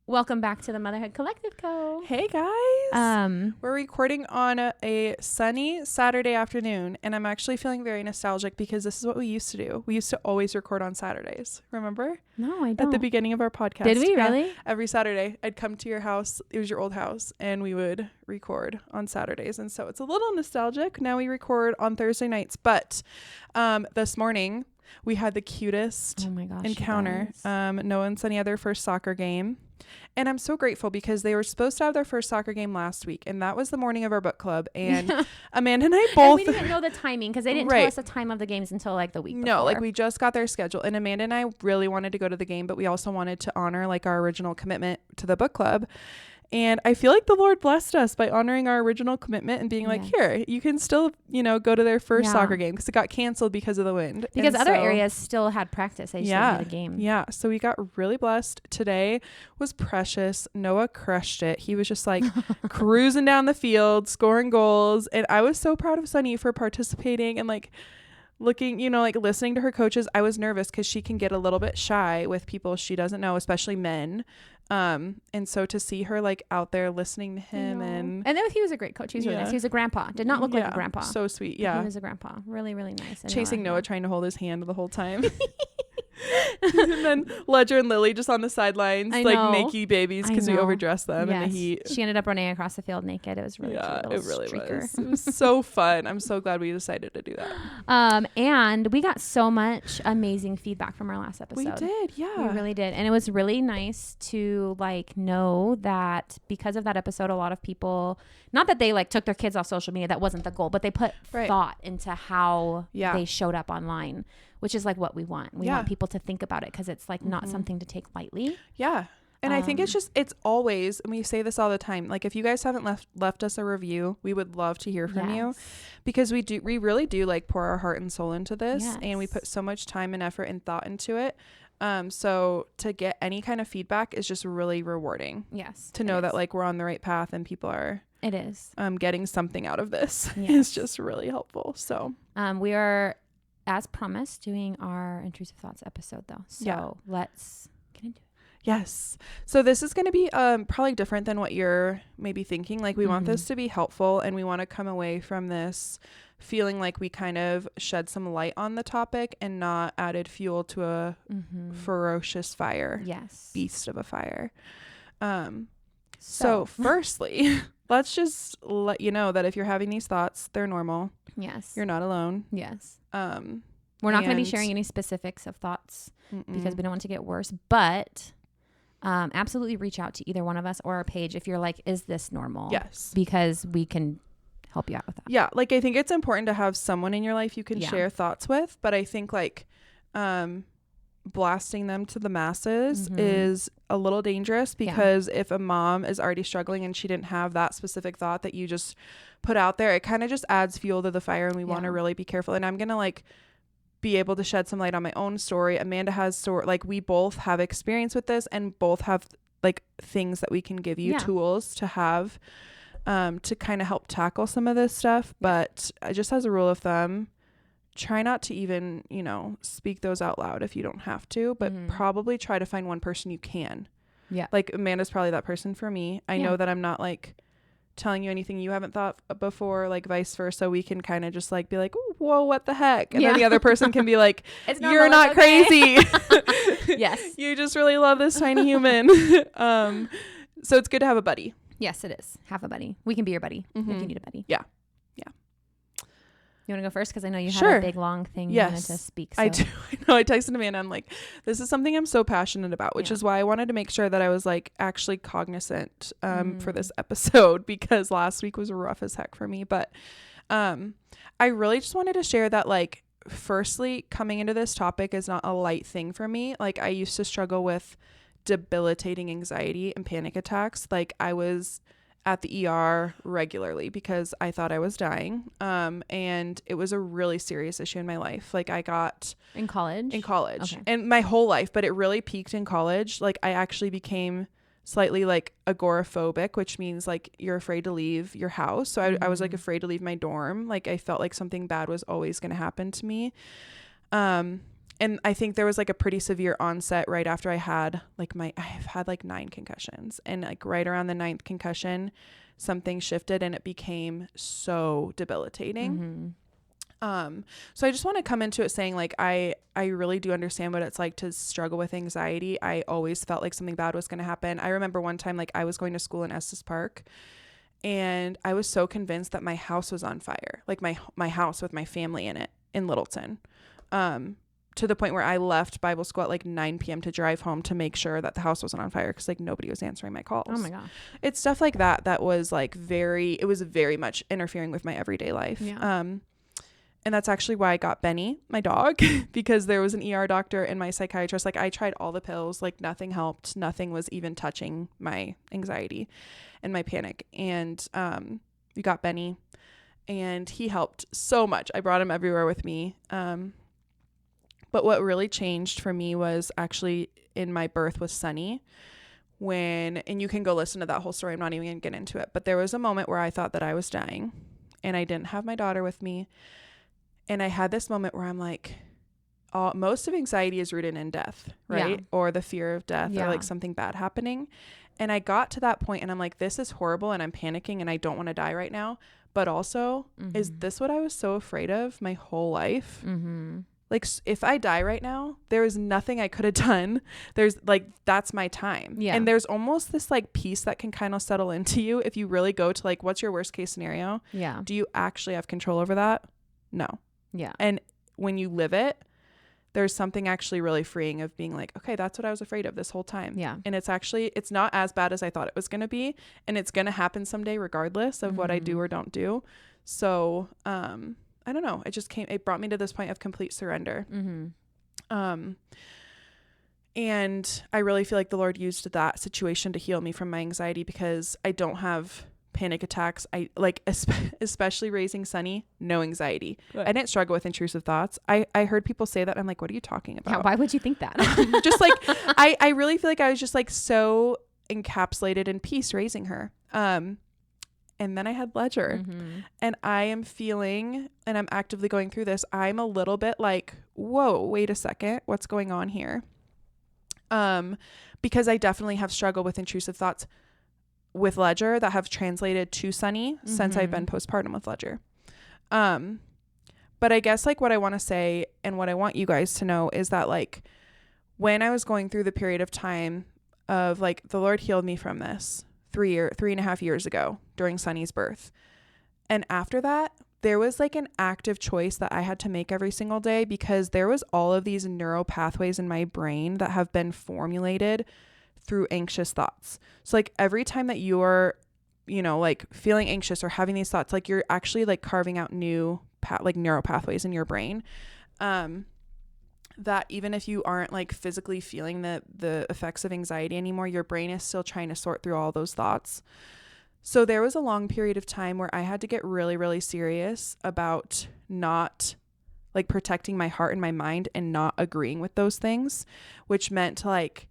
Welcome back to the Motherhood Collective Co. Hey guys. We're recording on a sunny Saturday afternoon, and I'm actually feeling very nostalgic because this is what we used to do. We used to always record on Saturdays. Remember? No, I don't. At the beginning of our podcast. Did we really? Every Saturday, I'd come to your house. It was your old house, and we would record on Saturdays. And so it's a little nostalgic. Now we record on Thursday nights, but this morning we had the cutest encounter. Noah and Sunny had their first soccer game. And I'm so grateful because they were supposed to have their first soccer game last week. And that was the morning of our book club. And Amanda and I both... And we didn't know the timing because they didn't tell us the time of the games until like the week before. No, like we just got their schedule. And Amanda and I really wanted to go to the game, but we also wanted to honor like our original commitment to the book club. And I feel like the Lord blessed us by honoring our original commitment and being like, here, you can still, go to their first soccer game because it got canceled because of the wind. Because other areas still had practice. They just didn't have a game. Yeah. So we got really blessed. Today was precious. Noah crushed it. He was just like cruising down the field, scoring goals. And I was so proud of Sunny for participating and like looking, like listening to her coaches. I was nervous because she can get a little bit shy with people she doesn't know, especially men. And so to see her like out there listening to him and then he was a great coach. He was really nice. He was a grandpa. Did not look like a grandpa. So sweet. Yeah. He was a grandpa. Really, really nice. And chasing Noah trying to hold his hand the whole time. And then Ledger and Lily just on the sidelines, like naked babies because we overdressed them in the heat. She ended up running across the field naked. It was really cute. It really was. It was so fun. I'm so glad we decided to do that. And we got so much amazing feedback from our last episode. We did, yeah. We really did. And it was really nice to like know that because of that episode, a lot of people, not that they like took their kids off social media, that wasn't the goal, but they put thought into how they showed up online, which is like what we want. We want people to think about it because it's like not something to take lightly. Yeah. And I think it's always, and we say this all the time, like if you guys haven't left us a review, we would love to hear from you because we really do like pour our heart and soul into this and we put so much time and effort and thought into it. So to get any kind of feedback is just really rewarding. Yes. To know that like we're on the right path and people are getting something out of this is just really helpful. So we are, as promised, doing our Intrusive Thoughts episode though. So let's get into it. Yes. So this is going to be probably different than what you're maybe thinking. Like we want this to be helpful and we want to come away from this feeling like we kind of shed some light on the topic and not added fuel to a ferocious fire. Yes. Beast of a fire. So firstly, let's just let you know that if you're having these thoughts, they're normal. Yes. You're not alone. Yes. We're not going to be sharing any specifics of thoughts because we don't want to get worse, but absolutely reach out to either one of us or our page if you're like, is this normal? Yes. Because we can help you out with that. Yeah. Like I think it's important to have someone in your life you can share thoughts with, but I think like blasting them to the masses is a little dangerous because if a mom is already struggling and she didn't have that specific thought that you just put out there, it kind of just adds fuel to the fire and we want to really be careful. And I'm going to like be able to shed some light on my own story. Amanda has like we both have experience with this and both have like things that we can give you tools to have to kind of help tackle some of this stuff. But just as a rule of thumb, try not to even, speak those out loud if you don't have to, but probably try to find one person you can. Yeah. Like Amanda's probably that person for me. I know that I'm not like telling you anything you haven't thought before, like vice versa. We can kind of just like be like, whoa, what the heck? And then the other person can be like, you're not crazy. Yes. You just really love this tiny human. So it's good to have a buddy. Yes, it is. Have a buddy. We can be your buddy if you need a buddy. Yeah. You want to go first? Because I know you have a big, long thing you wanted to speak. So. I do. I know. I texted Amanda. I'm like, this is something I'm so passionate about, which is why I wanted to make sure that I was like actually cognizant for this episode because last week was rough as heck for me. But I really just wanted to share that like, firstly, coming into this topic is not a light thing for me. Like I used to struggle with debilitating anxiety and panic attacks. Like I was at the ER regularly because I thought I was dying. And it was a really serious issue in my life. Like I got in college okay. And my whole life, but it really peaked in college. Like I actually became slightly like agoraphobic, which means like you're afraid to leave your house. So I was like afraid to leave my dorm. Like I felt like something bad was always going to happen to me. And I think there was like a pretty severe onset right after I've had like 9 concussions, and like right around the 9th concussion, something shifted and it became so debilitating. So I just want to come into it saying like, I really do understand what it's like to struggle with anxiety. I always felt like something bad was going to happen. I remember one time, like I was going to school in Estes Park, and I was so convinced that my house was on fire, like my house with my family in it in Littleton, to the point where I left Bible school at like 9 p.m. to drive home to make sure that the house wasn't on fire, because like nobody was answering my calls. Oh my God. It's stuff like that was like it was very much interfering with my everyday life. Yeah. And that's actually why I got Benny, my dog, because there was an ER doctor and my psychiatrist. Like I tried all the pills, like nothing helped. Nothing was even touching my anxiety and my panic. And we got Benny, and he helped so much. I brought him everywhere with me. But what really changed for me was actually in my birth with Sunny, and you can go listen to that whole story. I'm not even going to get into it. But there was a moment where I thought that I was dying, and I didn't have my daughter with me. And I had this moment where I'm like, most of anxiety is rooted in death, right? Yeah. Or the fear of death, or like something bad happening. And I got to that point and I'm like, this is horrible, and I'm panicking and I don't want to die right now. But also, is this what I was so afraid of my whole life? Like, if I die right now, there is nothing I could have done. There's like, that's my time. Yeah. And there's almost this like peace that can kind of settle into you if you really go to like, what's your worst case scenario? Yeah. Do you actually have control over that? No. Yeah. And when you live it, there's something actually really freeing of being like, okay, that's what I was afraid of this whole time. Yeah. And it's not as bad as I thought it was going to be. And it's going to happen someday, regardless of what I do or don't do. So, I don't know. It brought me to this point of complete surrender. And I really feel like the Lord used that situation to heal me from my anxiety, because I don't have panic attacks. I like, especially raising Sunny, no anxiety. Good. I didn't struggle with intrusive thoughts. I heard people say that. I'm like, what are you talking about? Yeah, why would you think that? Just like, I really feel like I was just like so encapsulated in peace raising her. And then I had Ledger, and I am feeling, and I'm actively going through this, I'm a little bit like, whoa, wait a second, what's going on here? Because I definitely have struggled with intrusive thoughts with Ledger that have translated to Sunny since I've been postpartum with Ledger. But I guess like what I want to say and what I want you guys to know is that like when I was going through the period of time of like, the Lord healed me from this 3.5 years ago during Sunny's birth. And after that, there was like an active choice that I had to make every single day, because there was all of these neural pathways in my brain that have been formulated through anxious thoughts. So like every time that you're, like feeling anxious or having these thoughts, like you're actually like carving out new neural pathways in your brain. That even if you aren't like physically feeling the effects of anxiety anymore, your brain is still trying to sort through all those thoughts. So there was a long period of time where I had to get really, really serious about not like protecting my heart and my mind and not agreeing with those things, which meant like,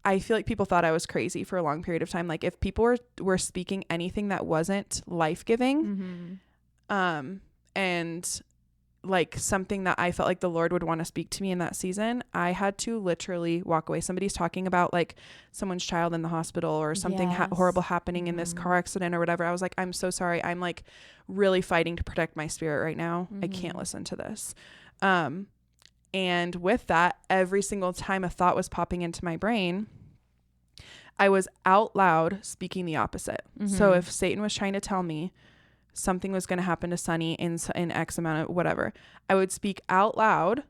I feel like people thought I was crazy for a long period of time. Like if people were speaking anything that wasn't life-giving, and like something that I felt like the Lord would want to speak to me in that season, I had to literally walk away. Somebody's talking about like someone's child in the hospital or something horrible happening in this car accident or whatever. I was like, I'm so sorry. I'm like really fighting to protect my spirit right now. I can't listen to this. And with that, every single time a thought was popping into my brain, I was out loud speaking the opposite. So if Satan was trying to tell me something was going to happen to Sunny in X amount of whatever, I would speak out loud,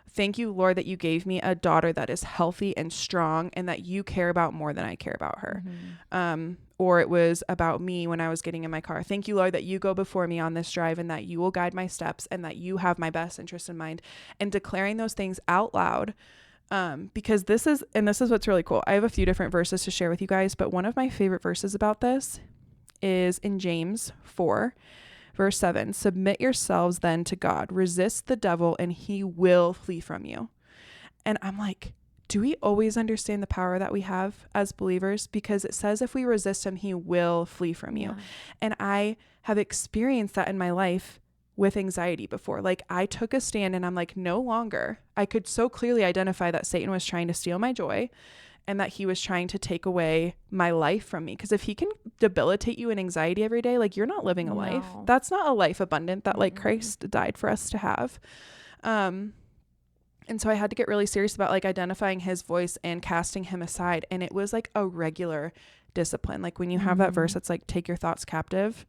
thank you, Lord, that you gave me a daughter that is healthy and strong and that you care about more than I care about her. Or it was about me when I was getting in my car. Thank you, Lord, that you go before me on this drive and that you will guide my steps and that you have my best interest in mind, and declaring those things out loud. Because this is what's really cool. I have a few different verses to share with you guys, but one of my favorite verses about this is in James 4, verse 7. Submit yourselves then to God, resist the devil and he will flee from you. And I'm like, do we always understand the power that we have as believers? Because it says if we resist him, he will flee from you. And I have experienced that in my life with anxiety before. Like I took a stand and I'm like, no longer. I could so clearly identify that Satan was trying to steal my joy and that he was trying to take away my life from me. Because if he can debilitate you in anxiety every day, like you're not living a life. That's not a life abundant that like Christ died for us to have. And so I had to get really serious about like identifying his voice and casting him aside. And it was like a regular discipline. Like when you have that verse, it's like, take your thoughts captive.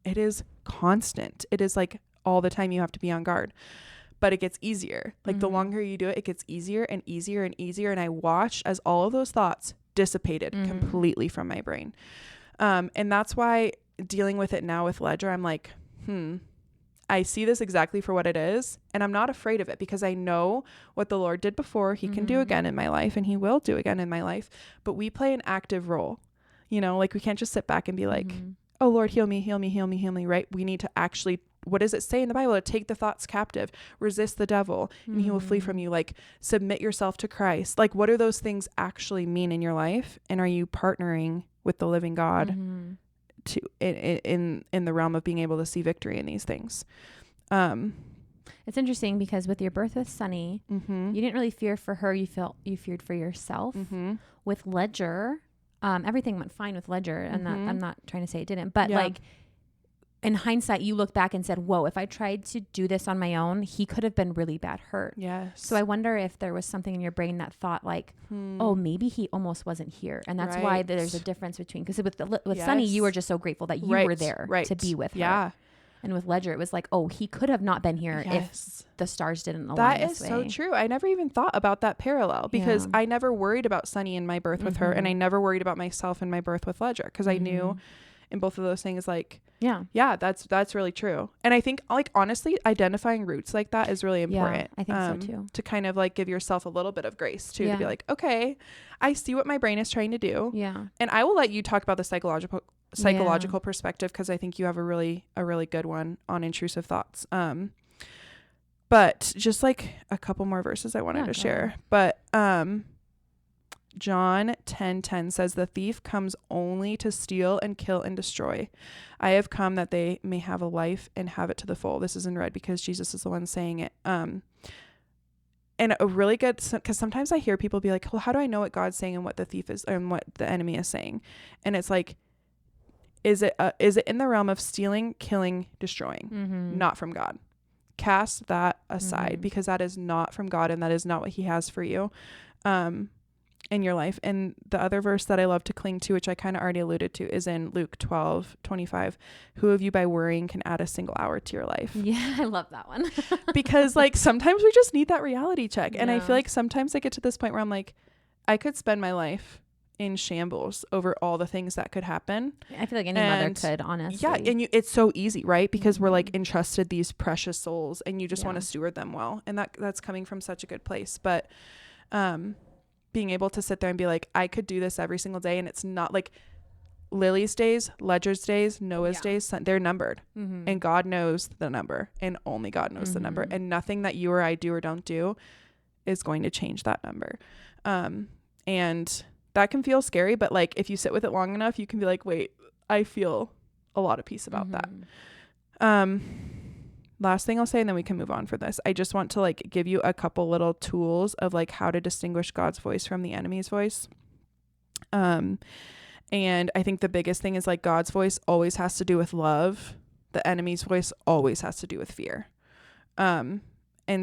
It is constant. It is like all the time you have to be on guard, but it gets easier. Like the longer you do it, it gets easier and easier and easier. And I watched as all of those thoughts dissipated completely from my brain. And that's why dealing with it now with Ledger, I'm like, I see this exactly for what it is. And I'm not afraid of it because I know what the Lord did before. He can do again in my life and he will do again in my life. But we play an active role, you know, like we can't just sit back and be like, oh Lord, heal me, heal me, heal me, heal me. Right. We need to actually, what does it say in the Bible? To take the thoughts captive, resist the devil and he will flee from you. Like submit yourself to Christ. Like what do those things actually mean in your life? And are you partnering with the living God to in the realm of being able to see victory in these things? It's interesting because with your birth with Sunny, you didn't really fear for her. You feared for yourself. With Ledger, everything went fine with Ledger, and I'm not trying to say it didn't, but like in hindsight, you look back and said, whoa, if I tried to do this on my own, he could have been really bad hurt. Yes. So I wonder if there was something in your brain that thought like, oh, maybe he almost wasn't here. And that's why there's a difference between, because with Sunny, you were just so grateful that you were there to be with her. Yeah. And with Ledger, it was like, oh, he could have not been here if the stars didn't align. That is so true. I never even thought about that parallel because I never worried about Sunny in my birth with her, and I never worried about myself in my birth with Ledger because I knew in both of those things, like, that's really true. And I think, like, honestly, identifying roots like that is really important. I think so too. To kind of like give yourself a little bit of grace too, to be like, okay, I see what my brain is trying to do. Yeah. And I will let you talk about the psychological perspective because I think you have a really good one on intrusive thoughts. But just like a couple more verses I wanted to share. But John 10:10 says, the thief comes only to steal and kill and destroy. I have come that they may have a life and have it to the full. This is in red because Jesus is the one saying it. And a really good, because sometimes I hear people be like, well, how do I know what God's saying and what the thief is and what the enemy is saying? And it's like, is it in the realm of stealing, killing, destroying, not from God? Cast that aside because that is not from God and that is not what he has for you in your life. And the other verse that I love to cling to, which I kind of already alluded to, is in Luke 12:25. Who of you by worrying can add a single hour to your life? Yeah, I love that one. Because like sometimes we just need that reality check. And I feel like sometimes I get to this point where I'm like, I could spend my life in shambles over all the things that could happen. I feel like any mother could, honestly. Yeah, and it's so easy, right? Because we're like entrusted these precious souls and you just want to steward them well. And that's coming from such a good place. But being able to sit there and be like, I could do this every single day, and it's not like Lily's days, Ledger's days, Noah's days, they're numbered. And God knows the number, and only God knows the number, and nothing that you or I do or don't do is going to change that number. And that can feel scary, but like if you sit with it long enough, you can be like, wait, I feel a lot of peace about that. Last thing I'll say, and then we can move on for this. I just want to like give you a couple little tools of like how to distinguish God's voice from the enemy's voice. And I think the biggest thing is like God's voice always has to do with love. The enemy's voice always has to do with fear. And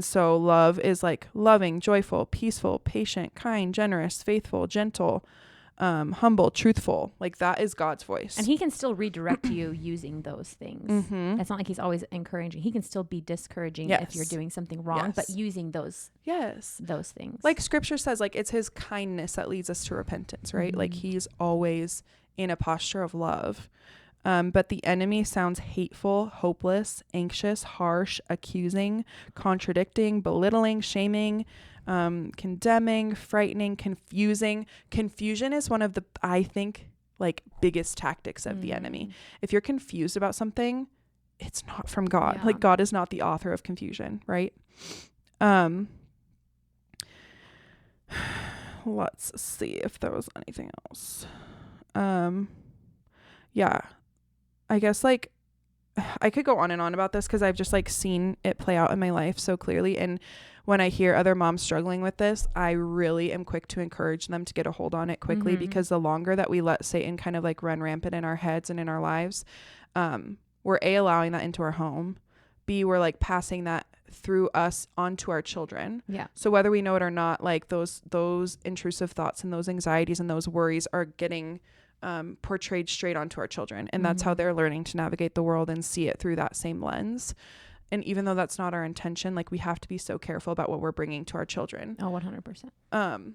so love is like loving, joyful, peaceful, patient, kind, generous, faithful, gentle, humble, truthful. Like that is God's voice. And he can still redirect you using those things. It's not like he's always encouraging. He can still be discouraging if you're doing something wrong, but using those things. Like scripture says, like it's his kindness that leads us to repentance, right? Like he's always in a posture of love. But the enemy sounds hateful, hopeless, anxious, harsh, accusing, contradicting, belittling, shaming, condemning, frightening, confusing. Confusion is one of the, I think, like biggest tactics of the enemy. If you're confused about something, it's not from God. Like God is not the author of confusion, right? Let's see if there was anything else. I guess like I could go on and on about this because I've just like seen it play out in my life so clearly. And when I hear other moms struggling with this, I really am quick to encourage them to get a hold on it quickly, because the longer that we let Satan kind of like run rampant in our heads and in our lives, we're allowing that into our home. B, we're like passing that through us onto our children. Yeah. So whether we know it or not, like those intrusive thoughts and those anxieties and those worries are getting portrayed straight onto our children. And that's how they're learning to navigate the world and see it through that same lens. And even though that's not our intention, like we have to be so careful about what we're bringing to our children. Oh, 100%.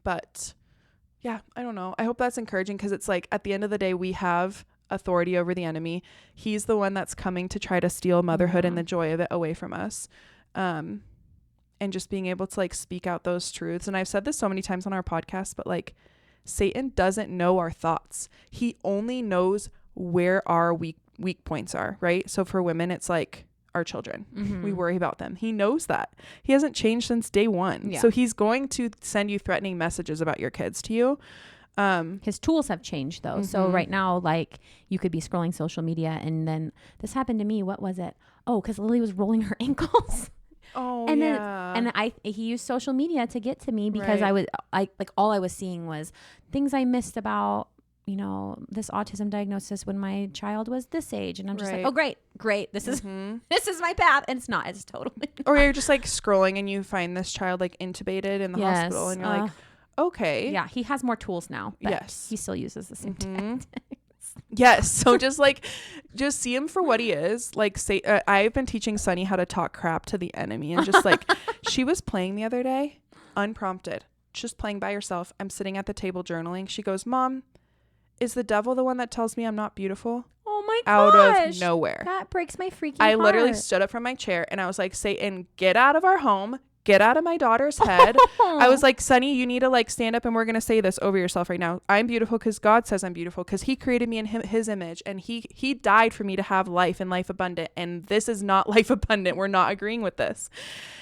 But yeah, I don't know. I hope that's encouraging, because it's like at the end of the day, we have authority over the enemy. He's the one that's coming to try to steal motherhood and the joy of it away from us. And just being able to like speak out those truths. And I've said this so many times on our podcast, but like Satan doesn't know our thoughts. He only knows where our weak points are, right? So for women, it's like our children. We worry about them. He knows that. He hasn't changed since day one. Yeah. So he's going to send you threatening messages about your kids to you. His tools have changed though. So right now, like you could be scrolling social media and then this happened to me. What was it? Oh, because Lily was rolling her ankles. Oh, and yeah. Then he used social media to get to me because all I was seeing was things I missed about, you know, this autism diagnosis when my child was this age. And I'm just like, oh, great. This is my path. And it's not, it's totally not. Or you're just like scrolling and you find this child like intubated in the hospital and you're like, okay. Yeah. He has more tools now, but he still uses the same tactics. Yes. So just see him for what he is. Like I've been teaching Sunny how to talk crap to the enemy, and just like she was playing the other day, unprompted, just playing by herself. I'm sitting at the table journaling. She goes, "Mom, is the devil the one that tells me I'm not beautiful?" Oh my gosh. Out of nowhere. That breaks my freaking heart. I literally stood up from my chair and I was like, Satan, get out of our home. Get out of my daughter's head. I was like, Sunny, you need to like stand up and we're going to say this over yourself right now. I'm beautiful because God says I'm beautiful, because he created me in his image, and he died for me to have life and life abundant. And this is not life abundant. We're not agreeing with this.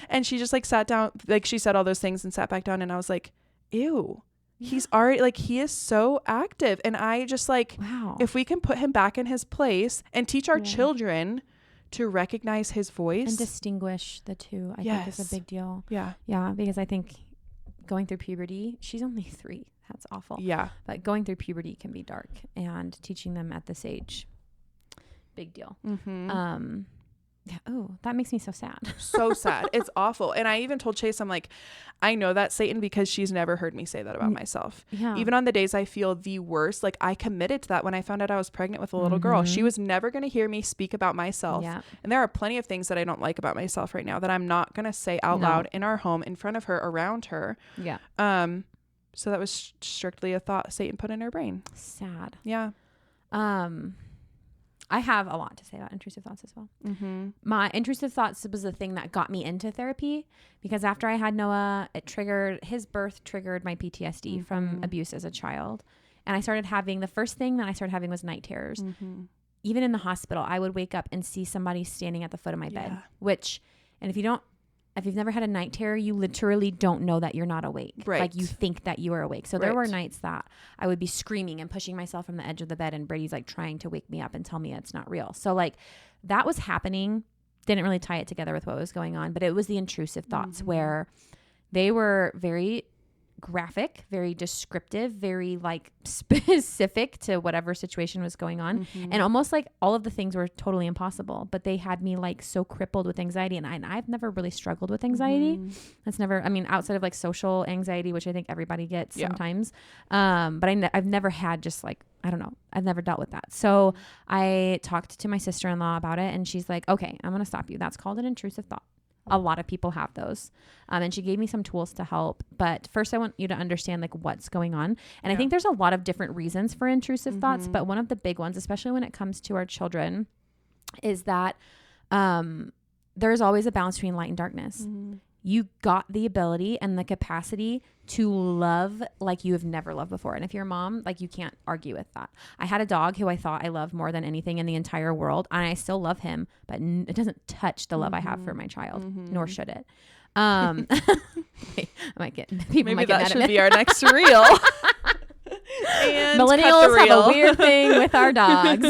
And she just like sat down, like she said all those things and sat back down. And I was like, ew. He's already like, he is so active. And I just like, wow, if we can put him back in his place and teach our children to recognize his voice and distinguish the two, I think is a big deal. Yeah. Yeah. Because I think going through puberty, she's only 3. That's awful. Yeah. But going through puberty can be dark, and teaching them at this age, big deal. Yeah. Oh, that makes me so sad. So sad. It's awful. And I even told Chase, I'm like, I know that's Satan, because she's never heard me say that about myself. Yeah. Even on the days I feel the worst, like I committed to that when I found out I was pregnant with a little girl. She was never going to hear me speak about myself. Yeah. And there are plenty of things that I don't like about myself right now that I'm not going to say out loud in our home, in front of her, around her. Yeah. So that was strictly a thought Satan put in her brain. Sad. Yeah. I have a lot to say about intrusive thoughts as well. My intrusive thoughts was the thing that got me into therapy, because after I had Noah, his birth triggered my PTSD from abuse as a child. And I started having, the first thing that I started having was night terrors. Even in the hospital, I would wake up and see somebody standing at the foot of my bed, and if you've never had a night terror, you literally don't know that you're not awake. Right. Like you think that you are awake. So there were nights that I would be screaming and pushing myself from the edge of the bed, and Brady's like trying to wake me up and tell me it's not real. So like that was happening. Didn't really tie it together with what was going on, but it was the intrusive thoughts where they were very graphic, very descriptive, very like specific to whatever situation was going on. And almost like all of the things were totally impossible, but they had me like so crippled with anxiety. And I've never really struggled with anxiety. That's never, I mean, outside of like social anxiety, which I think everybody gets sometimes. But I've never had just like, I don't know, I've never dealt with that. So I talked to my sister-in-law about it, and she's like, okay, I'm going to stop you. That's called an intrusive thought. A lot of people have those. And she gave me some tools to help. But first I want you to understand like what's going on. And I think there's a lot of different reasons for intrusive thoughts. But one of the big ones, especially when it comes to our children, is that there's always a balance between light and darkness. You got the ability and the capacity to love like you have never loved before. And if you're a mom, like you can't argue with that. I had a dog who I thought I loved more than anything in the entire world. And I still love him, but it doesn't touch the love I have for my child, nor should it. I might get people. Maybe that should be our next reel. And millennials have a weird thing with our dogs.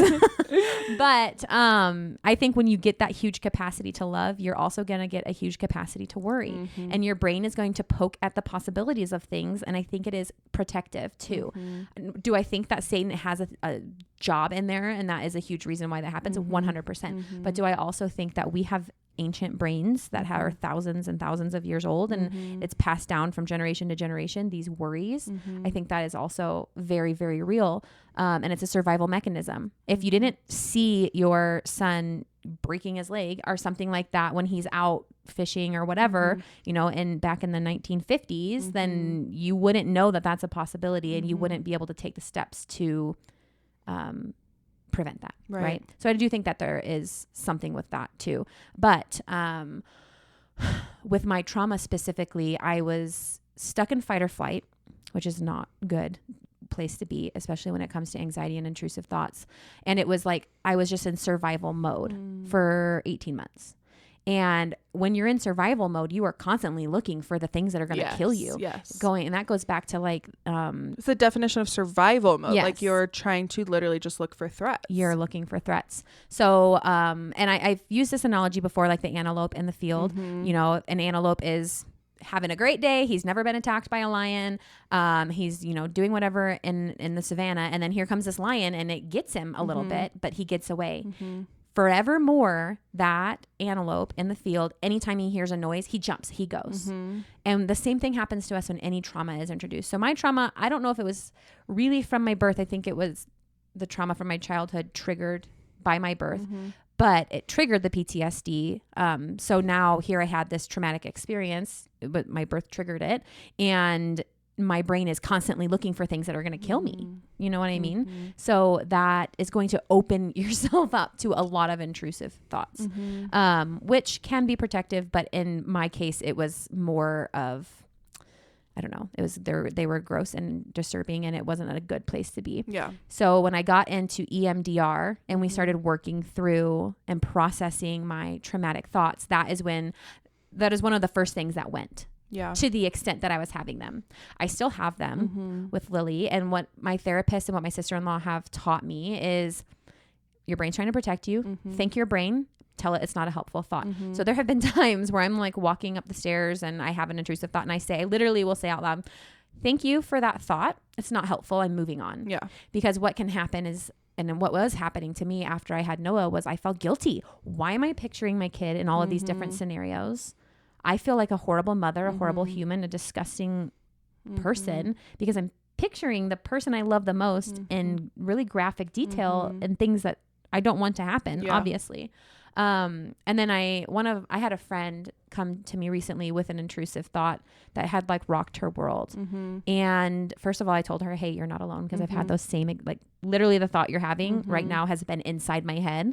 But I think when you get that huge capacity to love, you're also going to get a huge capacity to worry. And your brain is going to poke at the possibilities of things. And I think it is protective too. Do I think that Satan has a job in there? And that is a huge reason why that happens? 100%. But do I also think that we have ancient brains that are thousands and thousands of years old and it's passed down from generation to generation, these worries? I think that is also very, very real. And it's a survival mechanism. If you didn't see your son breaking his leg or something like that when he's out fishing or whatever, you know, back in the 1950s, then you wouldn't know that that's a possibility and you wouldn't be able to take the steps to prevent that. Right. So I do think that there is something with that too. But with my trauma specifically, I was stuck in fight or flight, which is not good place to be, especially when it comes to anxiety and intrusive thoughts. And it was like I was just in survival mode for 18 months. And when you're in survival mode, you are constantly looking for the things that are going to kill you. And that goes back to like it's the definition of survival mode. Like you're trying to literally just look for threats. You're looking for threats. So and I've used this analogy before, like the antelope in the field. You know, an antelope is having a great day. He's never been attacked by a lion. He's, you know, doing whatever in the savannah, and then here comes this lion and it gets him a little bit, but he gets away. Forevermore, that antelope in the field, anytime he hears a noise, he jumps, he goes. And the same thing happens to us when any trauma is introduced. So my trauma, I don't know if it was really from my birth. I think it was the trauma from my childhood triggered by my birth, but it triggered the PTSD. So now here I had this traumatic experience, but my birth triggered it. And my brain is constantly looking for things that are going to kill me. You know what I mean? So that is going to open yourself up to a lot of intrusive thoughts, which can be protective. But in my case, it was more of, I don't know, it was they were gross and disturbing and it wasn't a good place to be. So when I got into EMDR and we started working through and processing my traumatic thoughts, that is one of the first things that went. To the extent that I was having them. I still have them with Lily. And what my therapist and what my sister-in-law have taught me is your brain's trying to protect you. Thank your brain. Tell it it's not a helpful thought. So there have been times where I'm like walking up the stairs and I have an intrusive thought and I literally will say out loud, thank you for that thought. It's not helpful. I'm moving on. Because what can happen is, and what was happening to me after I had Noah was I felt guilty. Why am I picturing my kid in all of these different scenarios? I feel like a horrible mother, a horrible human, a disgusting person because I'm picturing the person I love the most in really graphic detail and things that I don't want to happen, obviously. And then I had a friend come to me recently with an intrusive thought that had like rocked her world. And first of all, I told her, hey, you're not alone because I've had those same, like literally the thought you're having right now has been inside my head.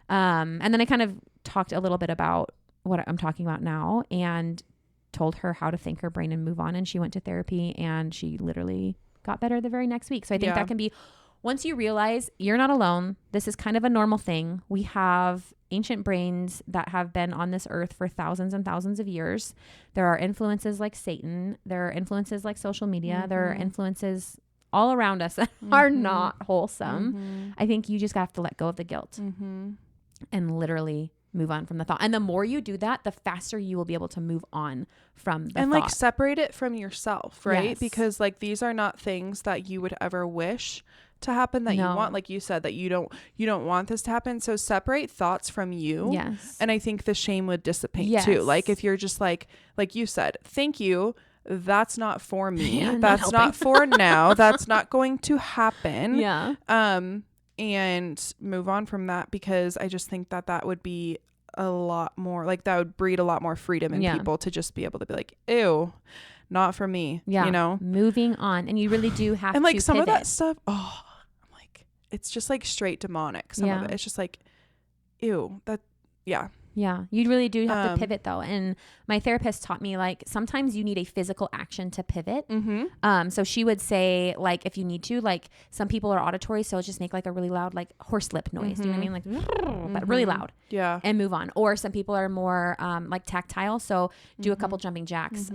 And then I kind of talked a little bit about what I'm talking about now and told her how to thank her brain and move on. And she went to therapy and she literally got better the very next week. So I think that can be, once you realize you're not alone, this is kind of a normal thing. We have ancient brains that have been on this earth for thousands and thousands of years. There are influences like Satan. There are influences like social media. There are influences all around us that are not wholesome. I think you just have to let go of the guilt and literally move on from the thought. And the more you do that, the faster you will be able to move on from the thought. Like separate it from yourself, right? Because like these are not things that you would ever wish to happen that you want, like you said, that you don't want this to happen. So separate thoughts from you. And I think the shame would dissipate too. Like if you're just like you said, thank you, that's not for me. That's not for now. That's not going to happen. And move on from that, because I just think that would be a lot more, like that would breed a lot more freedom in people to just be able to be like, ew, not for me, you know, moving on. And you really do have to and like some pivot. of that stuff, I'm like, it's just like straight demonic. Some of it, it's just like, ew, that, Yeah, you really do have to pivot though. And my therapist taught me like sometimes you need a physical action to pivot. So she would say like if you need to, like some people are auditory, so just make like a really loud like horse lip noise. Do you know what I mean? Like but really loud. And move on. Or some people are more like tactile, so do a couple jumping jacks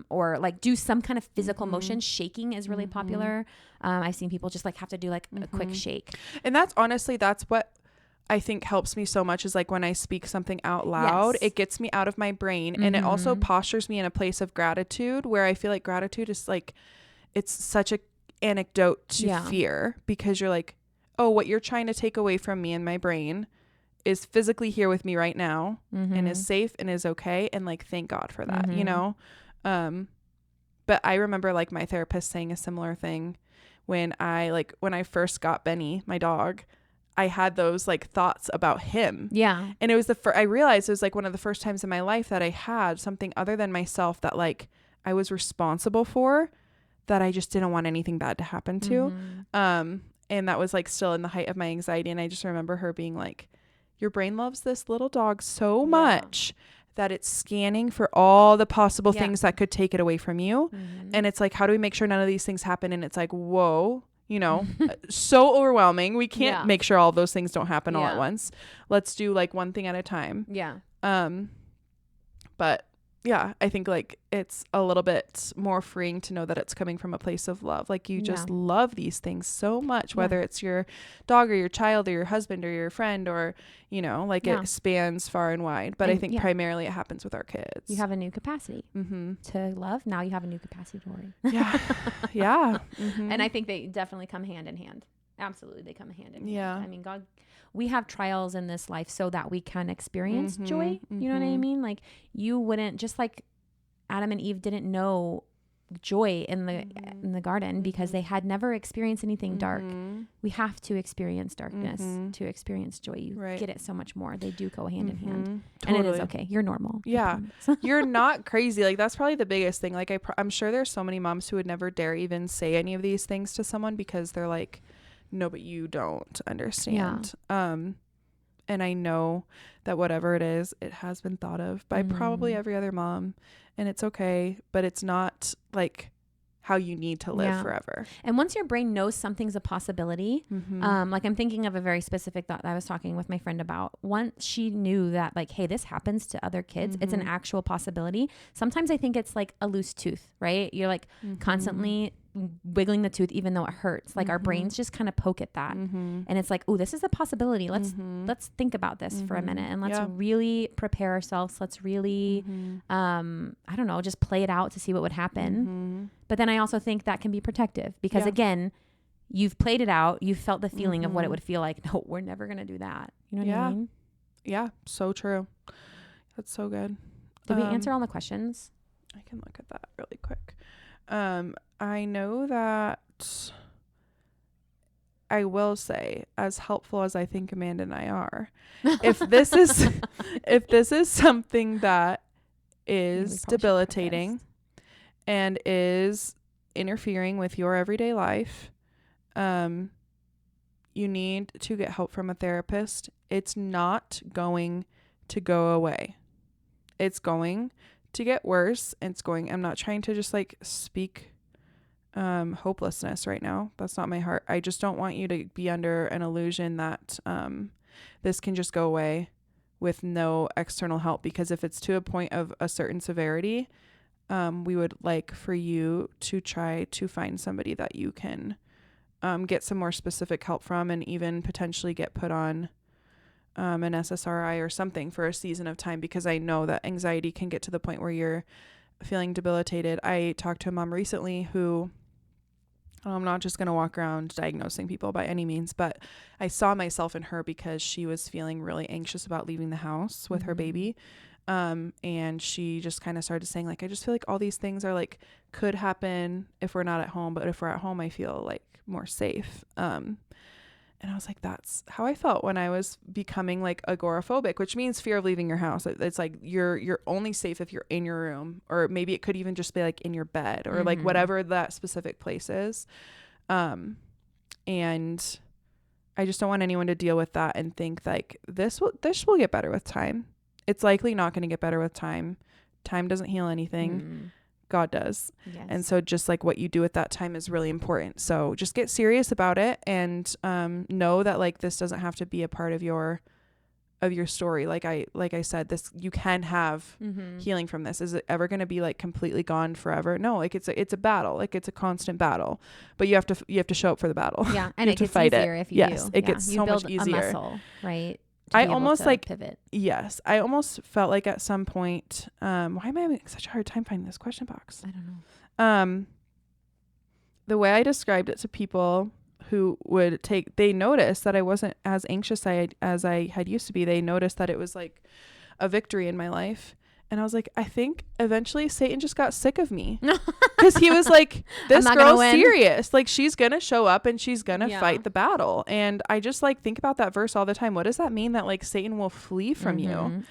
or like do some kind of physical motion. Shaking is really popular. I've seen people just like have to do like a quick shake. And that's honestly, that's what I think helps me so much is like when I speak something out loud, it gets me out of my brain, and it also postures me in a place of gratitude, where I feel like gratitude is like, it's such a anecdote to fear, because you're like, oh, what you're trying to take away from me and my brain is physically here with me right now and is safe and is okay, and like, thank God for that, you know. But I remember like my therapist saying a similar thing when I first got Benny, my dog. I had those like thoughts about him. Yeah. And it was I realized it was like one of the first times in my life that I had something other than myself that like I was responsible for, that I just didn't want anything bad to happen to. And that was like still in the height of my anxiety. And I just remember her being like, your brain loves this little dog so much that it's scanning for all the possible things that could take it away from you. And it's like, how do we make sure none of these things happen? And it's like, whoa, you know, so overwhelming. We can't make sure all of those things don't happen all at once. Let's do like one thing at a time. Yeah. But yeah, I think like it's a little bit more freeing to know that it's coming from a place of love. Like you just love these things so much, whether it's your dog or your child or your husband or your friend, or, you know, like it spans far and wide. But I think primarily it happens with our kids. You have a new capacity to love. Now you have a new capacity to worry. Yeah. Yeah. And I think they definitely come hand in hand. Absolutely. They come hand in hand. Yeah. I mean, God, we have trials in this life so that we can experience joy. You know what I mean? Like, you wouldn't, just like Adam and Eve didn't know joy in the garden because they had never experienced anything dark. We have to experience darkness to experience joy. You get it so much more. They do go hand in hand. Totally. And it is okay. You're normal. Yeah. You're not crazy. Like, that's probably the biggest thing. Like, I'm sure there's so many moms who would never dare even say any of these things to someone because they're like, no, but you don't understand. And I know that whatever it is, it has been thought of by probably every other mom, and it's okay, but it's not like how you need to live forever. And once your brain knows something's a possibility, like I'm thinking of a very specific thought that I was talking with my friend about. Once she knew that, like, hey, this happens to other kids, it's an actual possibility. Sometimes I think it's like a loose tooth, right? You're like constantly wiggling the tooth even though it hurts. Like our brains just kind of poke at that, and it's like, oh, this is a possibility. Let's think about this for a minute, and let's really prepare ourselves. Let's really I don't know, just play it out to see what would happen. But then I also think that can be protective because again, you've played it out, you've felt the feeling of what it would feel like. No, we're never gonna do that. You know what I mean? Yeah, so true. That's so good. Did we answer all the questions? I can look at that really quick. I know that I will say, as helpful as I think Amanda and I are, if this is something that is debilitating and is interfering with your everyday life, you need to get help from a therapist. It's not going to go away. It's going to get worse. I'm not trying to just like speak hopelessness right now. That's not my heart. I just don't want you to be under an illusion that this can just go away with no external help, because if it's to a point of a certain severity, we would like for you to try to find somebody that you can get some more specific help from, and even potentially get put on an SSRI or something for a season of time, because I know that anxiety can get to the point where you're feeling debilitated. I talked to a mom recently who, I'm not just going to walk around diagnosing people by any means, but I saw myself in her because she was feeling really anxious about leaving the house with her baby. And she just kind of started saying, like, I just feel like all these things are like, could happen if we're not at home, but if we're at home, I feel like more safe. And I was like, that's how I felt when I was becoming like agoraphobic, which means fear of leaving your house. It's like you're only safe if you're in your room, or maybe it could even just be like in your bed, or like whatever that specific place is. And I just don't want anyone to deal with that and think like this will get better with time. It's likely not going to get better with time. Time doesn't heal anything. God does. Yes. And so just like what you do at that time is really important. So just get serious about it, and know that like this doesn't have to be a part of your your story. Like I said, this, you can have healing from this. Is it ever going to be like completely gone forever? No, like it's a battle. Like it's a constant battle, but you have to show up for the battle. Yeah. And it gets easier if you do. It gets so much easier. A muscle, right? I almost like pivot. Yes. I almost felt like at some point, why am I having such a hard time finding this question box? I don't know. The way I described it to people who they noticed that I wasn't as anxious as I had used to be. They noticed that it was like a victory in my life. And I was like, I think eventually Satan just got sick of me. Because he was like, this girl's serious. Like, she's going to show up and she's going to fight the battle. And I just like think about that verse all the time. What does that mean? That like Satan will flee from you?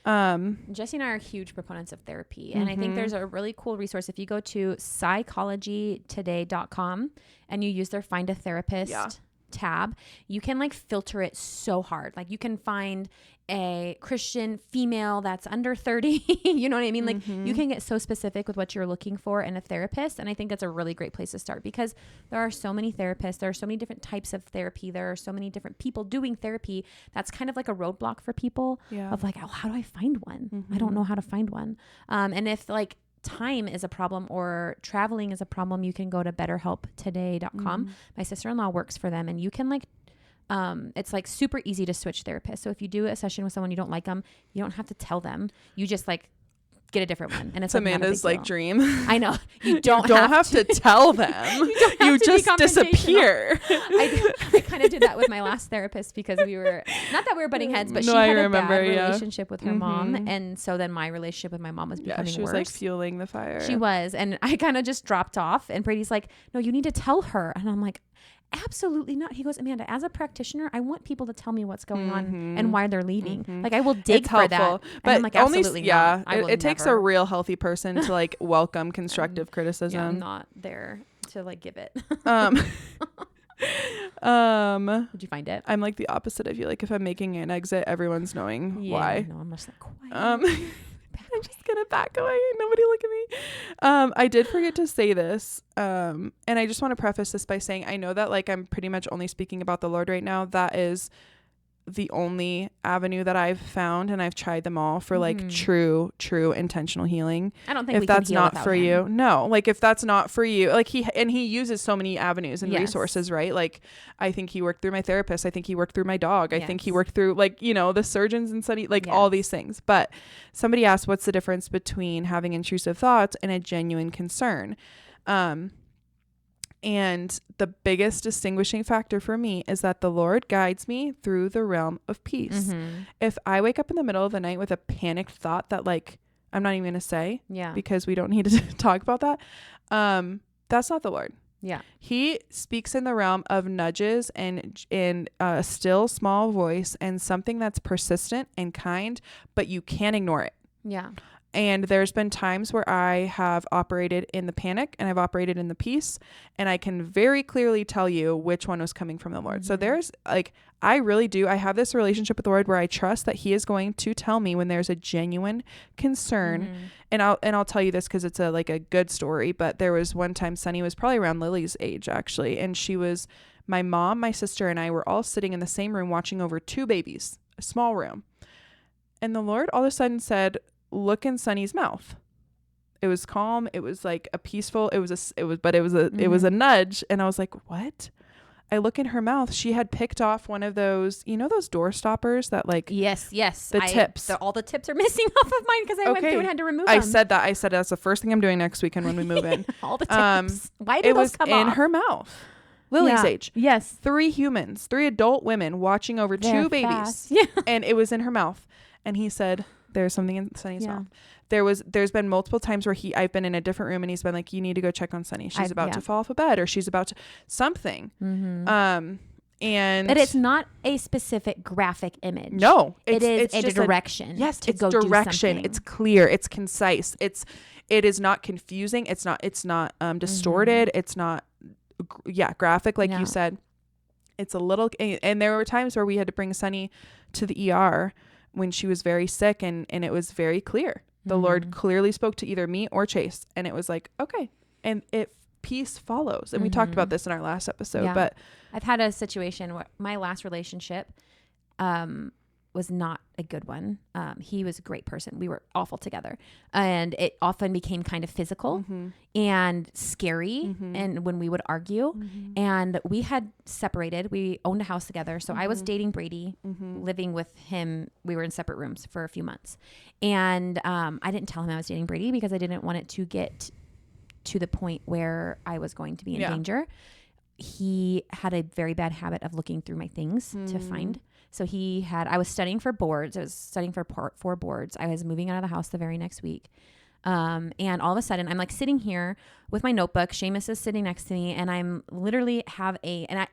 Jesse and I are huge proponents of therapy. And I think there's a really cool resource. If you go to psychologytoday.com and you use their Find a Therapist tab, you can like filter it so hard. Like you can find a Christian female that's under 30. You know what I mean? Like you can get so specific with what you're looking for in a therapist. And I think that's a really great place to start, because there are so many therapists. There are so many different types of therapy. There are so many different people doing therapy. That's kind of like a roadblock for people of like, oh, how do I find one? I don't know how to find one. And if like time is a problem or traveling is a problem, you can go to betterhelptoday.com. My sister-in-law works for them, and you can like it's like super easy to switch therapists. So if you do a session with someone you don't like them, you don't have to tell them. You just like get a different one, and it's Amanda's like dream. I know you don't have to tell them. you just disappear. I kind of did that with my last therapist, because we were not that we were butting heads, but she had a bad relationship with her mom, and so then my relationship with my mom was becoming worse. She was like fueling the fire. She was, and I kind of just dropped off. And Brady's like, "No, you need to tell her," and I'm like, absolutely not. He goes, Amanda, as a practitioner, I want people to tell me what's going on and why they're leaving. Like I will dig for that. But I'm like, absolutely not. It takes a real healthy person to like welcome constructive criticism. I'm not there to like give it. Did you find it? I'm like the opposite of you. Like if I'm making an exit, everyone's knowing why. No, I'm just like quiet. I'm just gonna back away. Nobody look at me. I did forget to say this. And I just want to preface this by saying I know that like I'm pretty much only speaking about the Lord right now. That is the only avenue that I've found, and I've tried them all for like true intentional healing. I don't think if that's not for you, no. Like if that's not for you, like he uses so many avenues and resources, right? Like I think he worked through my therapist. I think he worked through my dog. I think he worked through like, you know, the surgeons and study, like all these things. But somebody asked, what's the difference between having intrusive thoughts and a genuine concern? And the biggest distinguishing factor for me is that the Lord guides me through the realm of peace. If I wake up in the middle of the night with a panicked thought that like, I'm not even going to say, because we don't need to talk about that. That's not the Lord. Yeah. He speaks in the realm of nudges and in a still small voice and something that's persistent and kind, but you can't ignore it. Yeah. And there's been times where I have operated in the panic and I've operated in the peace, and I can very clearly tell you which one was coming from the Lord. So there's like, I really do. I have this relationship with the Lord where I trust that he is going to tell me when there's a genuine concern. And I'll tell you this because it's a good story, but there was one time Sunny was probably around Lily's age actually. And she was, my mom, my sister, and I were all sitting in the same room watching over two babies, a small room. And the Lord all of a sudden said, look in Sunny's mouth. It was calm. It was like a peaceful, it was a nudge. And I was like, what? I look in her mouth. She had picked off one of those, you know, those door stoppers that like, yes. The tips. All the tips are missing off of mine because I went through and had to remove them. I said that's the first thing I'm doing next weekend when we move in. All the tips. Why did those come off? It was in her mouth. Lily's age. Yes. 3 adult women watching over 2 babies. Fast. Yeah. And it was in her mouth. And he said, there's something in Sunny's mouth. There's been multiple times where I've been in a different room and he's been like, you need to go check on Sunny. She's about to fall off a bed, or she's about to something. But it's not a specific graphic image. No, it's a direction. Yes, it's direction. It's clear. It's concise. It is not confusing. It's not distorted. It's not graphic like you said. It's a little, and there were times where we had to bring Sunny to the ER when she was very sick, and it was very clear. The Lord clearly spoke to either me or Chase, and it was like, okay. And peace follows. And we talked about this in our last episode, but I've had a situation where my last relationship, was not a good one. He was a great person. We were awful together, and it often became kind of physical and scary. And when we would argue, and we had separated, we owned a house together. So I was dating Brady, living with him. We were in separate rooms for a few months, and I didn't tell him I was dating Brady because I didn't want it to get to the point where I was going to be in danger. He had a very bad habit of looking through my things to find. So I was studying for boards. I was studying for four boards. I was moving out of the house the very next week. And all of a sudden I'm like sitting here with my notebook. Seamus is sitting next to me, and I'm literally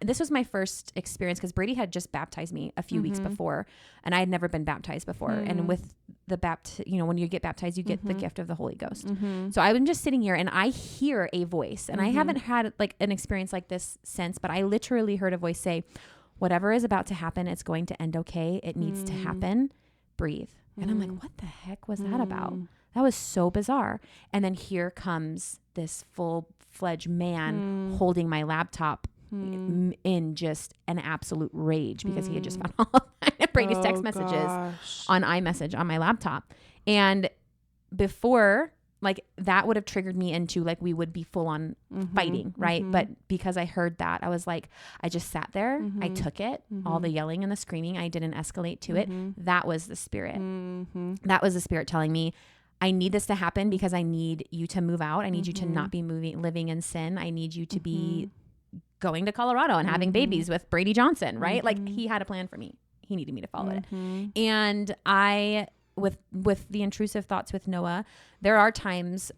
this was my first experience because Brady had just baptized me a few weeks before, and I had never been baptized before. And with the when you get baptized, you get the gift of the Holy Ghost. So I'm just sitting here and I hear a voice, and I haven't had like an experience like this since, but I literally heard a voice say, whatever is about to happen, it's going to end okay. It needs to happen. Breathe. And I'm like, what the heck was that about? That was so bizarre. And then here comes this full-fledged man holding my laptop in just an absolute rage because he had just found all of Brady's text messages on iMessage on my laptop. And before, like, that would have triggered me into like we would be full on fighting, right? But because I heard that, I was like, I just sat there. I took it, all the yelling and the screaming. I didn't escalate to it. That was the Spirit. That was the Spirit telling me, I need this to happen because I need you to move out. I need you to not be living in sin. I need you to be going to Colorado and having babies with Brady Johnson, right? Like, he had a plan for me. He needed me to follow it. And with the intrusive thoughts with Noah, there are times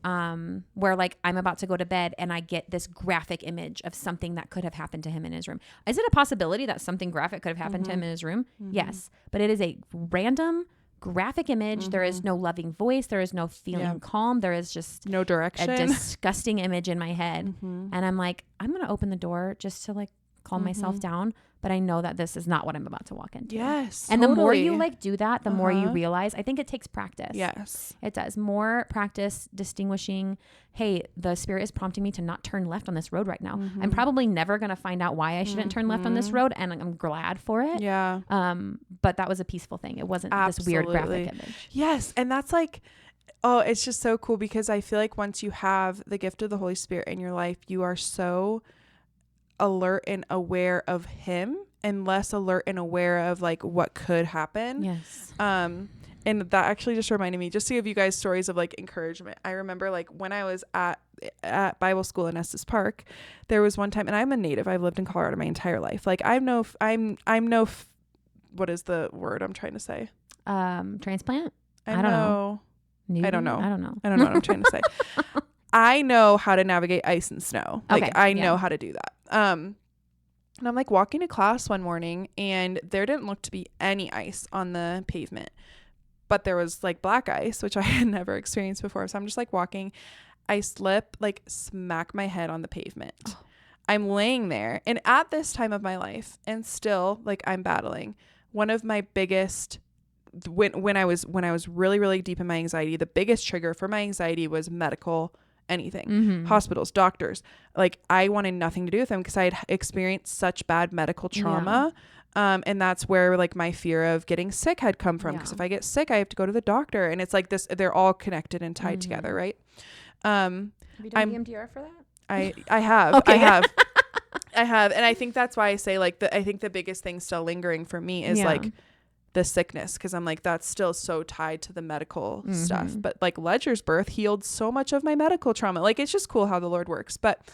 where like I'm about to go to bed and I get this graphic image of something that could have happened to him in his room. Is it a possibility that something graphic could have happened to him in his room? Yes. But it is a random graphic image. There is no loving voice. There is no feeling calm. There is just no direction. A disgusting image in my head. And I'm like, I'm going to open the door just to like calm myself down. But I know that this is not what I'm about to walk into. Yes. And the more you like do that, the more you realize, I think it takes practice. Yes. It does. More practice distinguishing, hey, the Spirit is prompting me to not turn left on this road right now. I'm probably never going to find out why I shouldn't turn left on this road. And I'm glad for it. Yeah. But that was a peaceful thing. It wasn't this weird graphic image. Yes. And that's like, oh, it's just so cool because I feel like once you have the gift of the Holy Spirit in your life, you are so alert and aware of him and less alert and aware of like what could happen. Yes. And that actually just reminded me, just to give you guys stories of like encouragement. I remember like when I was at Bible school in Estes Park, there was one time, and I'm a native. I've lived in Colorado my entire life. Like what is the word I'm trying to say? Transplant? I don't know. I don't know what I'm trying to say. I know how to navigate ice and snow. Like I know how to do that. And I'm like walking to class one morning and there didn't look to be any ice on the pavement, but there was like black ice, which I had never experienced before. So I'm just like walking, I slip, like smack my head on the pavement. Oh. I'm laying there. And at this time of my life, and still like I'm battling, one of my biggest, when I was really, really deep in my anxiety, the biggest trigger for my anxiety was medical anything, hospitals, doctors. Like I wanted nothing to do with them because I had experienced such bad medical trauma. And that's where like my fear of getting sick had come from. Because if I get sick, I have to go to the doctor, and it's like this, they're all connected and tied together. Right. Have you done EMDR for that? I have, okay. I have. And I think that's why I say like I think the biggest thing still lingering for me is like the sickness, because I'm like, that's still so tied to the medical stuff. But like Ledger's birth healed so much of my medical trauma. Like it's just cool how the Lord works. But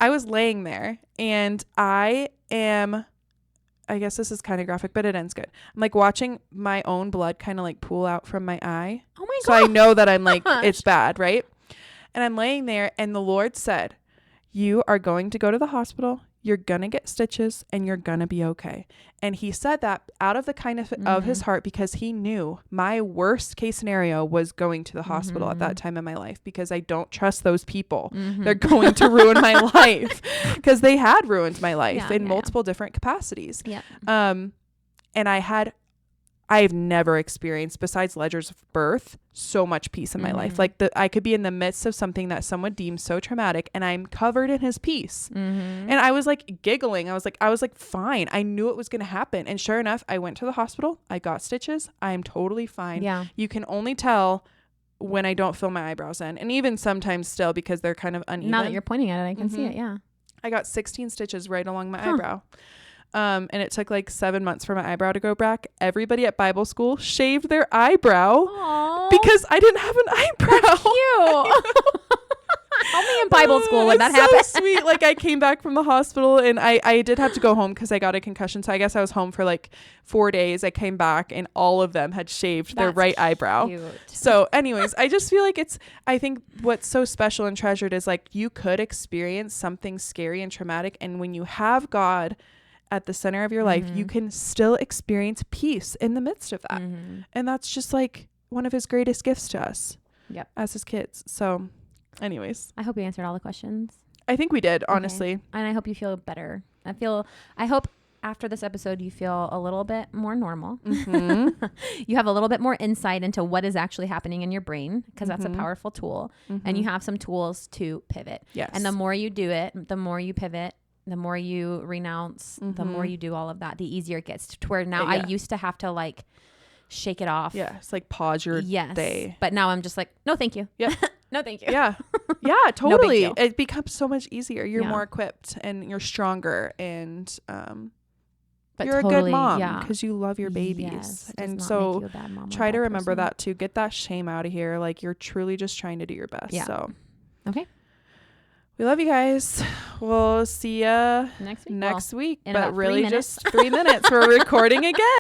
I was laying there and I guess this is kind of graphic, but it ends good. I'm like watching my own blood kind of like pool out from my eye. Oh my God. So I know that I'm like, it's bad, right? And I'm laying there and the Lord said, you are going to go to the hospital. You're going to get stitches and you're going to be okay. And he said that out of the kindness of his heart, because he knew my worst case scenario was going to the hospital at that time in my life, because I don't trust those people. They're going to ruin my life, because they had ruined my life in multiple different capacities. And I had I've never experienced, besides Ledger's birth, so much peace in my life. Like I could be in the midst of something that someone deems so traumatic and I'm covered in his peace. And I was like giggling. I was like, fine. I knew it was going to happen. And sure enough, I went to the hospital. I got stitches. I am totally fine. Yeah. You can only tell when I don't fill my eyebrows in. And even sometimes still, because they're kind of uneven. Now that you're pointing at it, I can see it. Yeah. I got 16 stitches right along my eyebrow. And it took like 7 months for my eyebrow to go back. Everybody at Bible school shaved their eyebrow. Aww. Because I didn't have an eyebrow. That's cute. Only in Bible school would that happen. So sweet. Like I came back from the hospital and I did have to go home because I got a concussion. So I guess I was home for like 4 days. I came back and all of them had shaved their right eyebrow. So anyways, I just feel like I think what's so special and treasured is like you could experience something scary and traumatic. And when you have God at the center of your life, you can still experience peace in the midst of that. And that's just like one of his greatest gifts to us as his kids. So anyways, I hope we answered all the questions. I think we did, honestly. Okay. And I hope you feel better. I hope after this episode, you feel a little bit more normal. You have a little bit more insight into what is actually happening in your brain, because that's a powerful tool. And you have some tools to pivot. Yes. And the more you do it, the more you pivot, the more you renounce, the more you do all of that, the easier it gets to where now I used to have to like shake it off. Yeah. It's like pause your day. But now I'm just like, no, thank you. Yeah. No, thank you. Yeah. Yeah, totally. No it becomes so much easier. You're more equipped and you're stronger and, but you're totally, a good mom because you love your babies. Yes, and so try to remember that too. Get that shame out of here. Like you're truly just trying to do your best. Yeah. So, okay. We love you guys. We'll see ya next week. But really just 3 minutes. We're recording again.